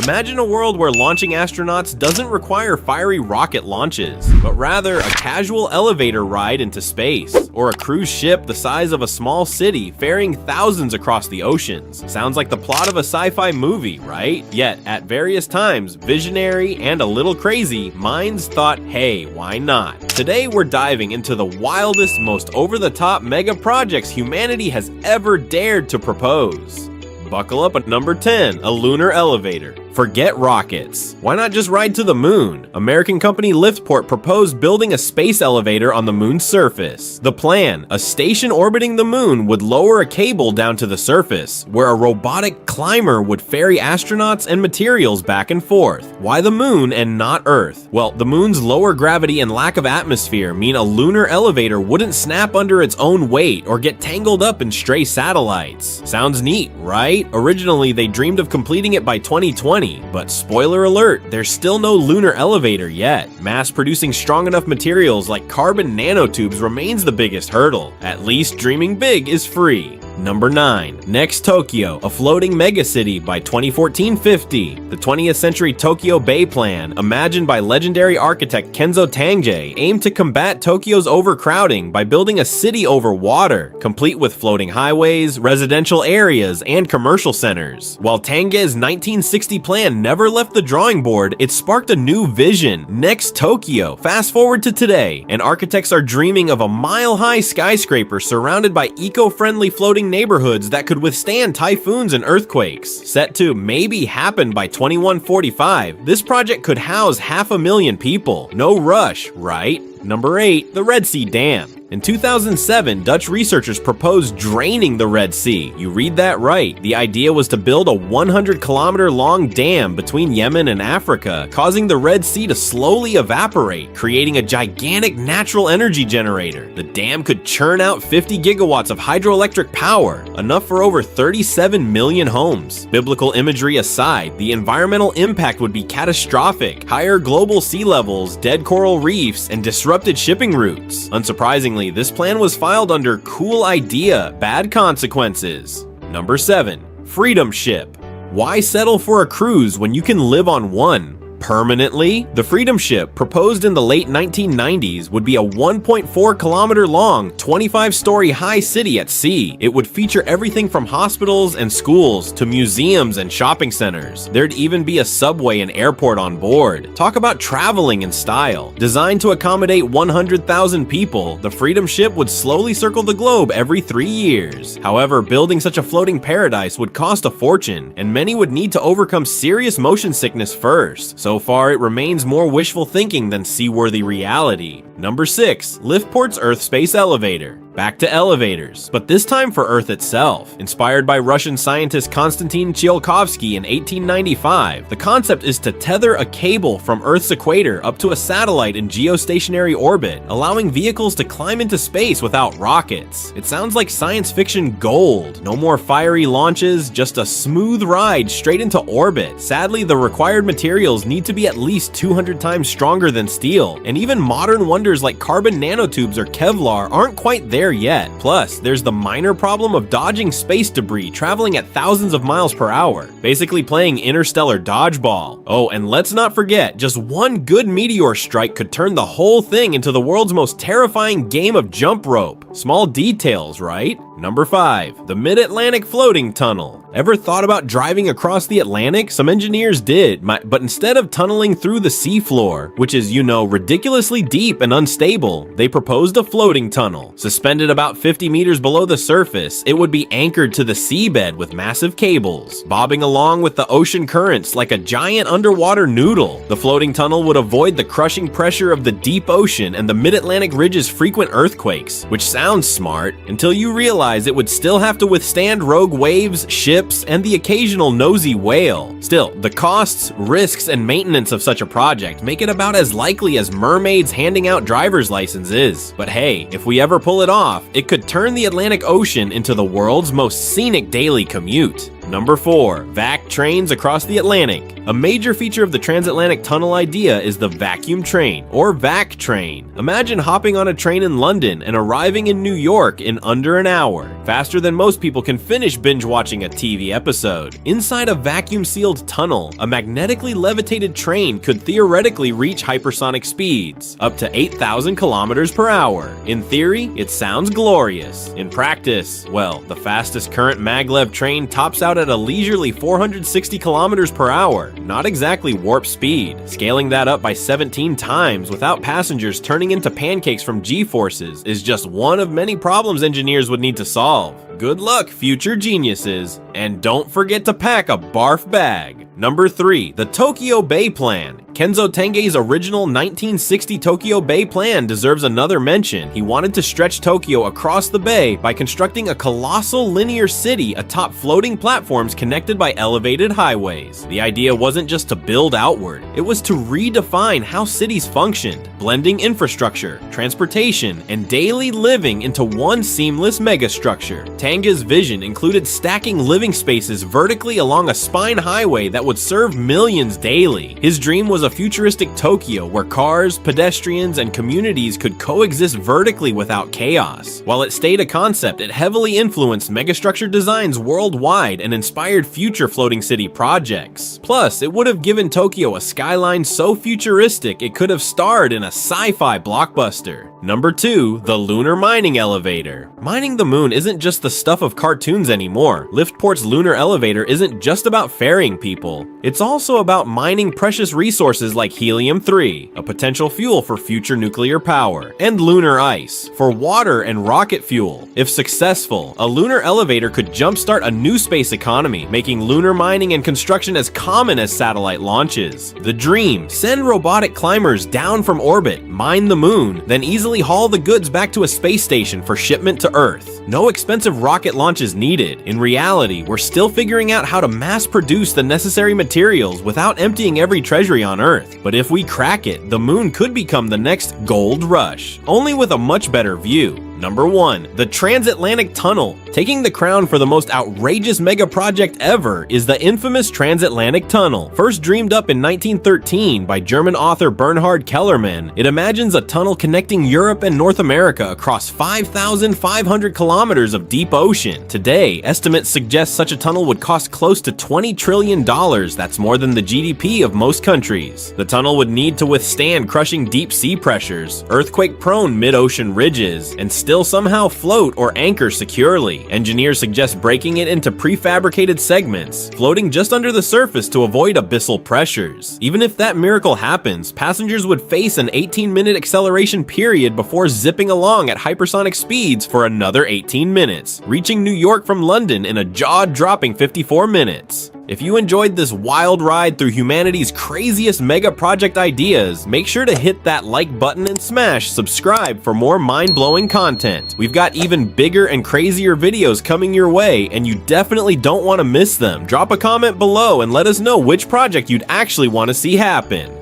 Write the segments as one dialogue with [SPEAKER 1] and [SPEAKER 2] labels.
[SPEAKER 1] Imagine a world where launching astronauts doesn't require fiery rocket launches, but rather a casual elevator ride into space, or a cruise ship the size of a small city ferrying thousands across the oceans. Sounds like the plot of a sci-fi movie, right? Yet, at various times, visionary and a little crazy minds thought, hey, why not? Today we're diving into the wildest, most over-the-top mega projects humanity has ever dared to propose. Buckle up at number 10, a lunar elevator. Forget rockets. Why not just ride to the moon? American company Liftport proposed building a space elevator on the moon's surface. The plan, a station orbiting the moon would lower a cable down to the surface, where a robotic climber would ferry astronauts and materials back and forth. Why the moon and not Earth? Well, the moon's lower gravity and lack of atmosphere mean a lunar elevator wouldn't snap under its own weight or get tangled up in stray satellites. Sounds neat, right? Originally, they dreamed of completing it by 2020. But spoiler alert, there's still no lunar elevator yet. Mass producing strong enough materials like carbon nanotubes remains the biggest hurdle. At least dreaming big is free. Number 9. Next Tokyo, a floating megacity by 2014-50. The 20th century Tokyo Bay Plan, imagined by legendary architect Kenzo Tange, aimed to combat Tokyo's overcrowding by building a city over water, complete with floating highways, residential areas, and commercial centers. While Tange's 1960 plan never left the drawing board, it sparked a new vision, Next Tokyo. Fast forward to today, and architects are dreaming of a mile-high skyscraper surrounded by eco-friendly floating neighborhoods that could withstand typhoons and earthquakes. Set to maybe happen by 2145, this project could house 500,000 people. No rush, right? Number 8, the Red Sea Dam. In 2007, Dutch researchers proposed draining the Red Sea. You read that right. The idea was to build a 100-kilometer-long dam between Yemen and Africa, causing the Red Sea to slowly evaporate, creating a gigantic natural energy generator. The dam could churn out 50 gigawatts of hydroelectric power, enough for over 37 million homes. Biblical imagery aside, the environmental impact would be catastrophic. Higher global sea levels, dead coral reefs, and disrupted shipping routes. Unsurprisingly, this plan was filed under Cool Idea, Bad Consequences. Number 7. Freedom Ship. Why settle for a cruise when you can live on one? Permanently? The Freedom Ship, proposed in the late 1990s, would be a 1.4-kilometer-long, 25-story high city at sea. It would feature everything from hospitals and schools to museums and shopping centers. There'd even be a subway and airport on board. Talk about traveling in style. Designed to accommodate 100,000 people, the Freedom Ship would slowly circle the globe every 3 years. However, building such a floating paradise would cost a fortune, and many would need to overcome serious motion sickness first. So far, it remains more wishful thinking than seaworthy reality. Number 6. Liftport's Earth Space Elevator. Back to elevators, but this time for Earth itself. Inspired by Russian scientist Konstantin Tsiolkovsky in 1895, the concept is to tether a cable from Earth's equator up to a satellite in geostationary orbit, allowing vehicles to climb into space without rockets. It sounds like science fiction gold. No more fiery launches, just a smooth ride straight into orbit. Sadly, the required materials need to be at least 200 times stronger than steel, and even modern wonders like carbon nanotubes or Kevlar aren't quite there yet. Plus, there's the minor problem of dodging space debris traveling at thousands of miles per hour, basically playing interstellar dodgeball. Oh, and let's not forget, just one good meteor strike could turn the whole thing into the world's most terrifying game of jump rope. Small details, right? Number 5. The Mid-Atlantic Floating Tunnel. Ever thought about driving across the Atlantic? Some engineers did, but instead of tunneling through the seafloor, which is, ridiculously deep and unstable, they proposed a floating tunnel. Suspended about 50 meters below the surface, it would be anchored to the seabed with massive cables, bobbing along with the ocean currents like a giant underwater noodle. The floating tunnel would avoid the crushing pressure of the deep ocean and the Mid-Atlantic Ridge's frequent earthquakes, which sounds smart until you realize it would still have to withstand rogue waves, ships, and the occasional nosy whale. Still, the costs, risks, and maintenance of such a project make it about as likely as mermaids handing out driver's licenses. But hey, if we ever pull it off, it could turn the Atlantic Ocean into the world's most scenic daily commute. Number 4. Vac trains across the Atlantic. A major feature of the transatlantic tunnel idea is the vacuum train, or vac train. Imagine hopping on a train in London and arriving in New York in under an hour, faster than most people can finish binge watching a TV episode. Inside a vacuum-sealed tunnel, a magnetically levitated train could theoretically reach hypersonic speeds, up to 8,000 kilometers per hour. In theory, it sounds glorious. In practice, well, the fastest current maglev train tops out at a leisurely 460 kilometers per hour. Not exactly warp speed. Scaling that up by 17 times without passengers turning into pancakes from G-forces is just one of many problems engineers would need to solve. Good luck, future geniuses, and don't forget to pack a barf bag. Number 3. The Tokyo Bay Plan. Kenzo Tengei's original 1960 Tokyo Bay plan deserves another mention. He wanted to stretch Tokyo across the bay by constructing a colossal linear city atop floating platforms connected by elevated highways. The idea wasn't just to build outward, it was to redefine how cities functioned, blending infrastructure, transportation, and daily living into one seamless megastructure. Tengei's vision included stacking living spaces vertically along a spine highway that would serve millions daily. His dream was a futuristic Tokyo where cars, pedestrians, and communities could coexist vertically without chaos. While it stayed a concept, it heavily influenced megastructure designs worldwide and inspired future floating city projects. Plus, it would have given Tokyo a skyline so futuristic it could have starred in a sci-fi blockbuster. Number 2. The lunar mining elevator. Mining the moon isn't just the stuff of cartoons anymore. Liftport's lunar elevator isn't just about ferrying people. It's also about mining precious resources like helium-3, a potential fuel for future nuclear power, and lunar ice, for water and rocket fuel. If successful, a lunar elevator could jumpstart a new space economy, making lunar mining and construction as common as satellite launches. The dream: send robotic climbers down from orbit, mine the moon, then easily haul the goods back to a space station for shipment to Earth. No expensive rocket launches needed. In reality, we're still figuring out how to mass produce the necessary materials without emptying every treasury on Earth. But if we crack it, the moon could become the next gold rush, only with a much better view. Number 1. The Transatlantic Tunnel. Taking the crown for the most outrageous mega project ever is the infamous Transatlantic Tunnel. First dreamed up in 1913 by German author Bernhard Kellerman, it imagines a tunnel connecting Europe and North America across 5,500 kilometers of deep ocean. Today, estimates suggest such a tunnel would cost close to $20 trillion. That's more than the GDP of most countries. The tunnel would need to withstand crushing deep sea pressures, earthquake-prone mid-ocean ridges, and still somehow float or anchor securely. Engineers suggest breaking it into prefabricated segments, floating just under the surface to avoid abyssal pressures. Even if that miracle happens, passengers would face an 18-minute acceleration period before zipping along at hypersonic speeds for another 18 minutes, reaching New York from London in a jaw-dropping 54 minutes. If you enjoyed this wild ride through humanity's craziest mega project ideas, make sure to hit that like button and smash subscribe for more mind-blowing content. We've got even bigger and crazier videos coming your way, and you definitely don't want to miss them. Drop a comment below and let us know which project you'd actually want to see happen.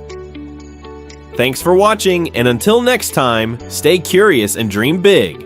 [SPEAKER 1] Thanks for watching, and until next time, stay curious and dream big.